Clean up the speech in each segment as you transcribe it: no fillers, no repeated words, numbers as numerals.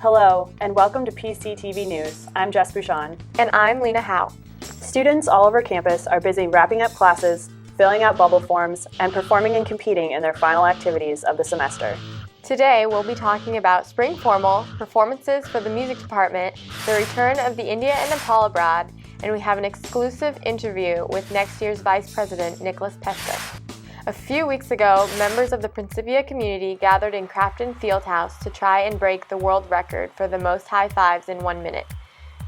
Hello, and welcome to PCTV News. I'm Jess Bouchon. And I'm Lena Howe. Students all over campus are busy wrapping up classes, filling out bubble forms, and performing and competing in their final activities of the semester. Today, we'll be talking about spring formal, performances for the music department, the return of the India and Nepal Abroad, and we have an exclusive interview with next year's Vice President, Nicholas Pestek. A few weeks ago, members of the Principia community gathered in Crafton Fieldhouse to try and break the world record for the most high fives in 1 minute.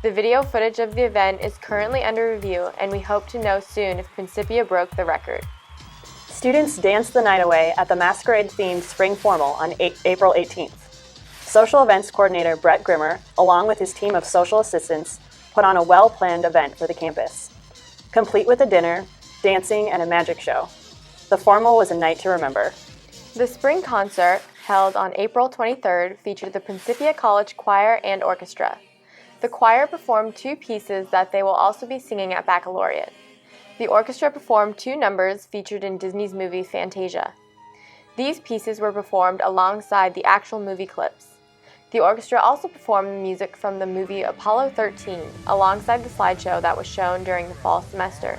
The video footage of the event is currently under review, and we hope to know soon if Principia broke the record. Students danced the night away at the masquerade-themed spring formal on April 18th. Social events coordinator Brett Grimmer, along with his team of social assistants, put on a well-planned event for the campus. Complete with a dinner, dancing, and a magic show. The formal was a night to remember. The spring concert, held on April 23rd, featured the Principia College Choir and Orchestra. The choir performed 2 pieces that they will also be singing at Baccalaureate. The orchestra performed 2 numbers featured in Disney's movie Fantasia. These pieces were performed alongside the actual movie clips. The orchestra also performed the music from the movie Apollo 13 alongside the slideshow that was shown during the fall semester.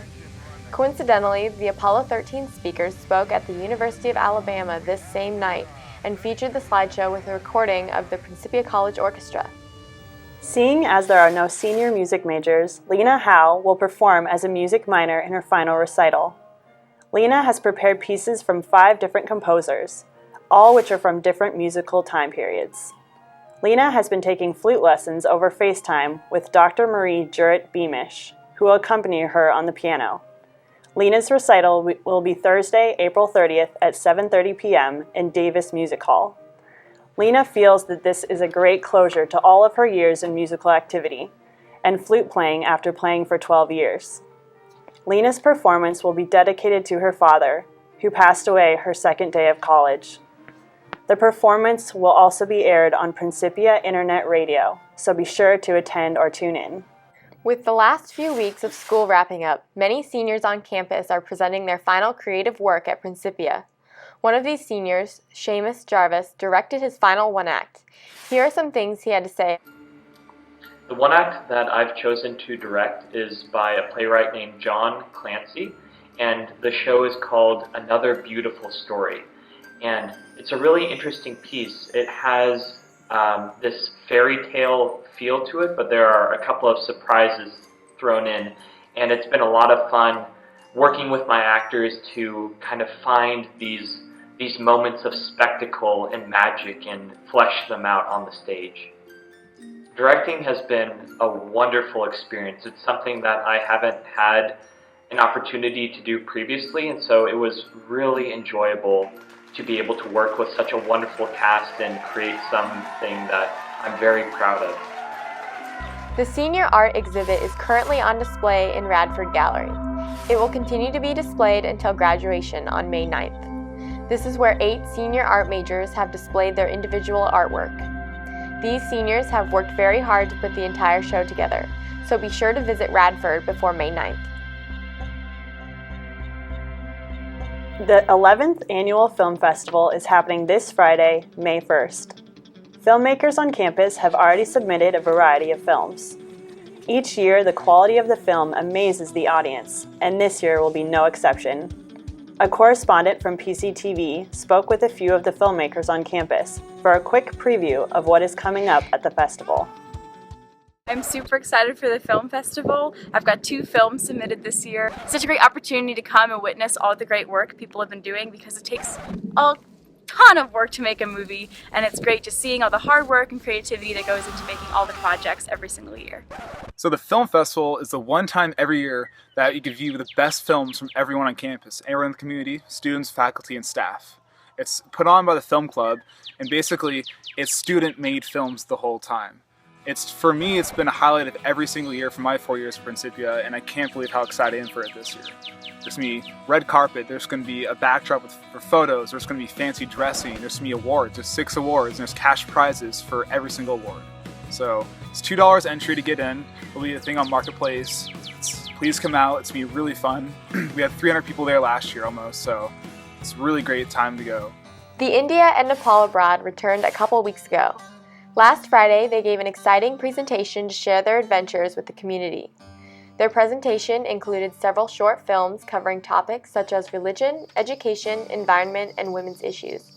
Coincidentally, the Apollo 13 speakers spoke at the University of Alabama this same night and featured the slideshow with a recording of the Principia College Orchestra. Seeing as there are no senior music majors, Lena Howe will perform as a music minor in her final recital. Lena has prepared pieces from 5 different composers, all which are from different musical time periods. Lena has been taking flute lessons over FaceTime with Dr. Marie Jurett-Beamish, who will accompany her on the piano. Lena's recital will be Thursday, April 30th at 7:30 p.m. in Davis Music Hall. Lena feels that this is a great closure to all of her years in musical activity and flute playing after playing for 12 years. Lena's performance will be dedicated to her father, who passed away her second day of college. The performance will also be aired on Principia Internet Radio, so be sure to attend or tune in. With the last few weeks of school wrapping up, many seniors on campus are presenting their final creative work at Principia. One of these seniors, Seamus Jarvis, directed his final one-act. Here are some things he had to say. The one act that I've chosen to direct is by a playwright named John Clancy, and the show is called Another Beautiful Story. And it's a really interesting piece. It has this fairy tale feel to it, but there are a couple of surprises thrown in, and it's been a lot of fun working with my actors to kind of find these moments of spectacle and magic and flesh them out on the stage. Directing has been a wonderful experience. It's something that I haven't had an opportunity to do previously, and so it was really enjoyable to be able to work with such a wonderful cast and create something that I'm very proud of. The senior art exhibit is currently on display in Radford Gallery. It will continue to be displayed until graduation on May 9th. This is where 8 senior art majors have displayed their individual artwork. These seniors have worked very hard to put the entire show together, so be sure to visit Radford before May 9th. The 11th Annual Film Festival is happening this Friday, May 1st. Filmmakers on campus have already submitted a variety of films. Each year, the quality of the film amazes the audience, and this year will be no exception. A correspondent from PCTV spoke with a few of the filmmakers on campus for a quick preview of what is coming up at the festival. I'm super excited for the film festival. I've got 2 films submitted this year. Such a great opportunity to come and witness all the great work people have been doing, because it takes a ton of work to make a movie, and it's great just seeing all the hard work and creativity that goes into making all the projects every single year. So the film festival is the one time every year that you can view the best films from everyone on campus, everyone in the community, students, faculty, and staff. It's put on by the film club, and basically it's student-made films the whole time. For me, it's been a highlight of every single year for my 4 years at Principia, and I can't believe how excited I am for it this year. There's going to be red carpet, there's going to be a backdrop for photos, there's going to be fancy dressing, there's going to be awards, there's 6 awards, and there's cash prizes for every single award. So it's $2 entry to get in. There'll be a thing on Marketplace. Please come out, it's going to be really fun. We had 300 people there last year almost, so it's a really great time to go. The India and Nepal Abroad returned a couple weeks ago. Last Friday, they gave an exciting presentation to share their adventures with the community. Their presentation included several short films covering topics such as religion, education, environment, and women's issues.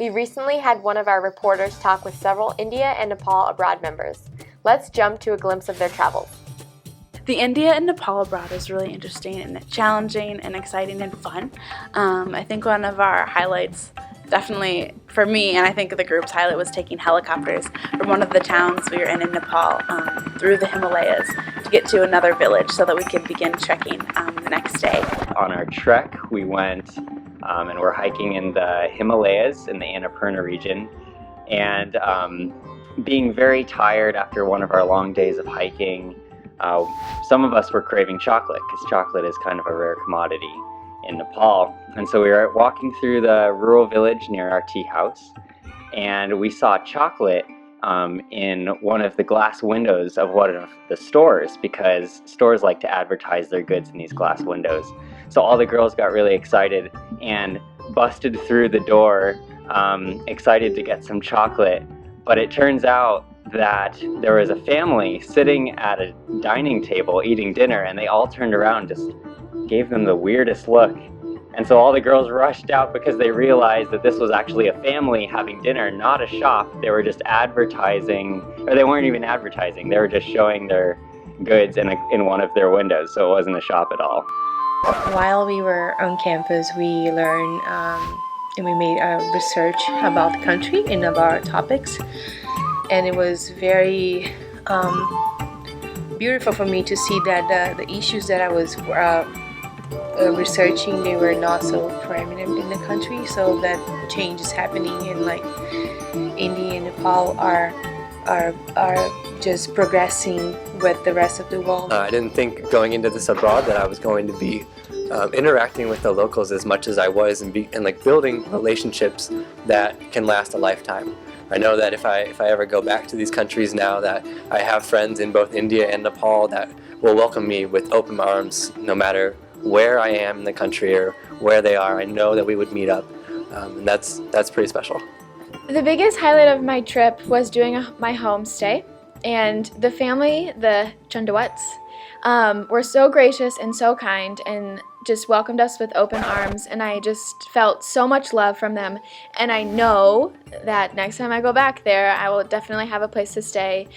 We recently had one of our reporters talk with several India and Nepal Abroad members. Let's jump to a glimpse of their travels. The India and Nepal Abroad was really interesting and challenging and exciting and fun. I think one of our highlights, definitely for me, and I think the group's highlight, was taking helicopters from one of the towns we were in Nepal through the Himalayas to get to another village so that we could begin trekking the next day. On our trek, we went and we're hiking in the Himalayas in the Annapurna region, and being very tired after one of our long days of hiking, some of us were craving chocolate because chocolate is kind of a rare commodity in Nepal. And so we were walking through the rural village near our tea house, and we saw chocolate in one of the glass windows of one of the stores, because stores like to advertise their goods in these glass windows. So all the girls got really excited and busted through the door, excited to get some chocolate. But it turns out that there was a family sitting at a dining table eating dinner, and they all turned around, just gave them the weirdest look. And so all the girls rushed out because they realized that this was actually a family having dinner, not a shop. They were just advertising, or they weren't even advertising, they were just showing their goods in one of their windows, so it wasn't a shop at all. While we were on campus, we learned and we made research about the country and about topics, and it was very beautiful for me to see that the issues that I was researching, they were not so prominent in the country, so that change is happening, and like India and Nepal are just progressing with the rest of the world. I didn't think going into this abroad that I was going to be interacting with the locals as much as I was, and like building relationships that can last a lifetime. I know that if I ever go back to these countries now, that I have friends in both India and Nepal that will welcome me with open arms no matter where I am in the country or where they are. I know that we would meet up, and that's pretty special. The biggest highlight of my trip was doing my homestay, and the family, the Chandawats, were so gracious and so kind and just welcomed us with open arms, and I just felt so much love from them. And I know that next time I go back there, I will definitely have a place to stay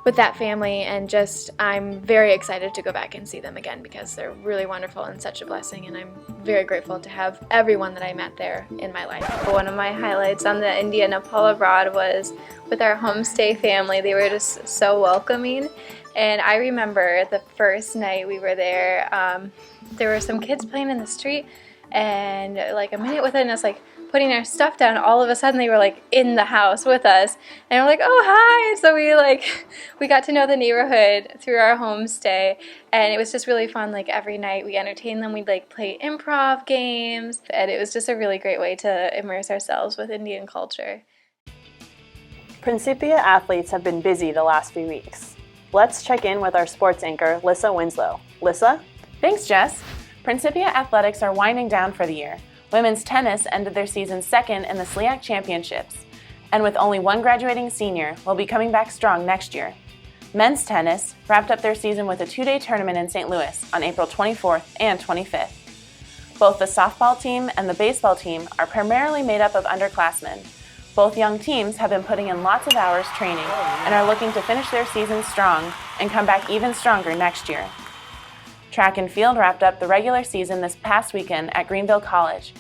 with that family, and just I'm very excited to go back and see them again because they're really wonderful and such a blessing, and I'm very grateful to have everyone that I met there in my life. One of my highlights on the India Nepal Abroad was with our homestay family. They were just so welcoming, and I remember the first night we were there, there were some kids playing in the street, and like a minute within us like putting our stuff down, all of a sudden they were like in the house with us, and we're like, oh hi. So we got to know the neighborhood through our homestay, and it was just really fun. Like every night we entertained them, we'd like play improv games, and it was just a really great way to immerse ourselves with Indian culture. Principia athletes have been busy the last few weeks. Let's check in with our sports anchor, Lissa Winslow. Lissa? Thanks, Jess. Principia athletics are winding down for the year. Women's tennis ended their season second in the SLIAC Championships, and with only one graduating senior, will be coming back strong next year. Men's tennis wrapped up their season with a two-day tournament in St. Louis on April 24th and 25th. Both the softball team and the baseball team are primarily made up of underclassmen. Both young teams have been putting in lots of hours training and are looking to finish their season strong and come back even stronger next year. Track and field wrapped up the regular season this past weekend at Greenville College.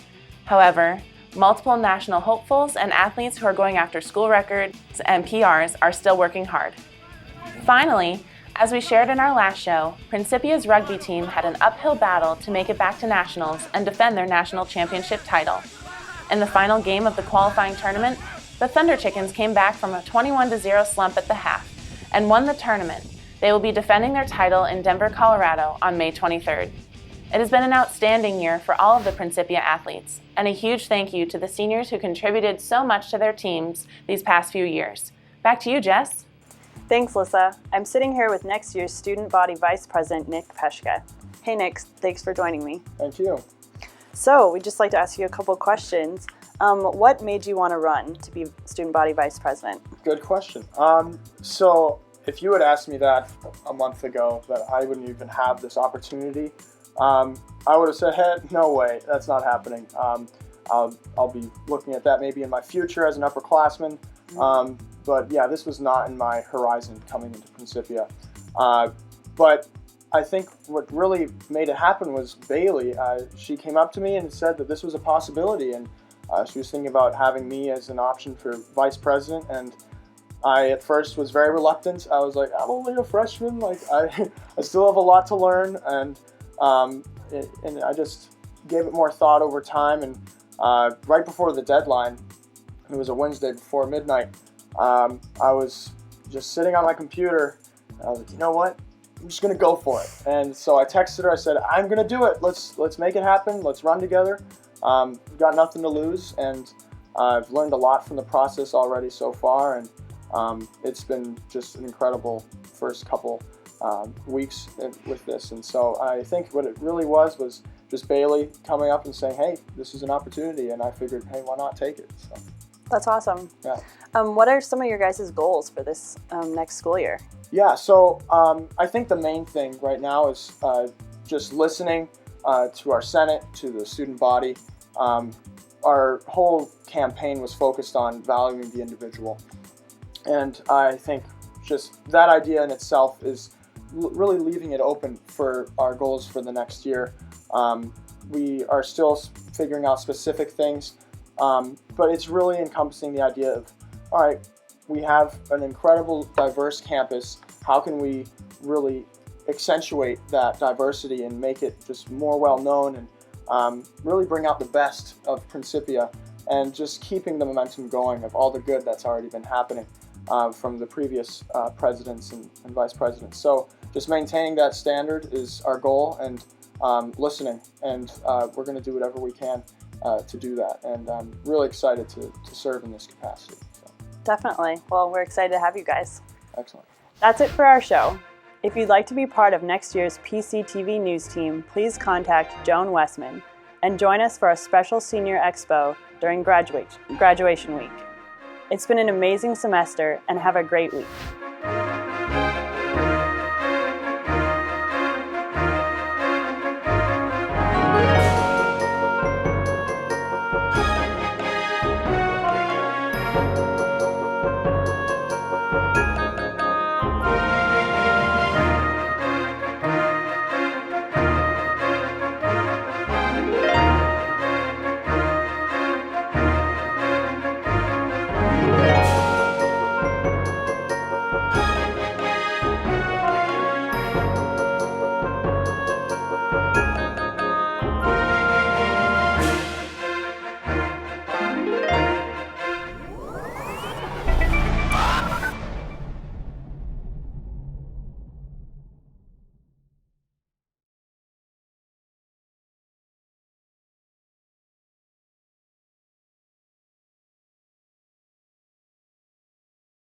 However, multiple national hopefuls and athletes who are going after school records and PRs are still working hard. Finally, as we shared in our last show, Principia's rugby team had an uphill battle to make it back to nationals and defend their national championship title. In the final game of the qualifying tournament, the Thunder Chickens came back from a 21-0 slump at the half and won the tournament. They will be defending their title in Denver, Colorado on May 23rd. It has been an outstanding year for all of the Principia athletes, and a huge thank you to the seniors who contributed so much to their teams these past few years. Back to you, Jess. Thanks, Lissa. I'm sitting here with next year's Student Body Vice President, Nick Peshka. Hey, Nick, thanks for joining me. Thank you. So, we'd just like to ask you a couple questions. What made you want to run to be student body vice president? Good question. So if you had asked me that a month ago, that I wouldn't even have this opportunity, I would have said, hey, no way, that's not happening. I'll be looking at that maybe in my future as an upperclassman. But yeah, this was not in my horizon coming into Principia. But I think what really made it happen was Bailey. She came up to me and said that this was a possibility, and she was thinking about having me as an option for vice president. And I at first was very reluctant. I was like, I'm only a freshman, like I still have a lot to learn, and I just gave it more thought over time. And right before the deadline, it was a Wednesday before midnight, I was just sitting on my computer, and I was like, you know what? I'm just gonna go for it. And so I texted her. I said, I'm gonna do it. Let's make it happen. Let's run together. We've got nothing to lose, and I've learned a lot from the process already so far. And it's been just an incredible first couple weeks with this. And so I think what it really was just Bailey coming up and saying, hey, this is an opportunity. And I figured, hey, why not take it? So. That's awesome. Yeah. What are some of your guys' goals for this next school year? Yeah, so I think the main thing right now is just listening to our Senate, to the student body. Our whole campaign was focused on valuing the individual. And I think just that idea in itself is really leaving it open for our goals for the next year. We are still figuring out specific things, but it's really encompassing the idea of, all right, we have an incredible diverse campus. How can we really accentuate that diversity and make it just more well known, and really bring out the best of Principia, and just keeping the momentum going of all the good that's already been happening from the previous presidents and vice presidents. So just maintaining that standard is our goal, and listening, and we're going to do whatever we can to do that. And I'm really excited to serve in this capacity. So. Definitely. Well, we're excited to have you guys. Excellent. That's it for our show. If you'd like to be part of next year's PCTV news team, please contact Joan Westman and join us for a special senior expo during graduation week. It's been an amazing semester, and have a great week.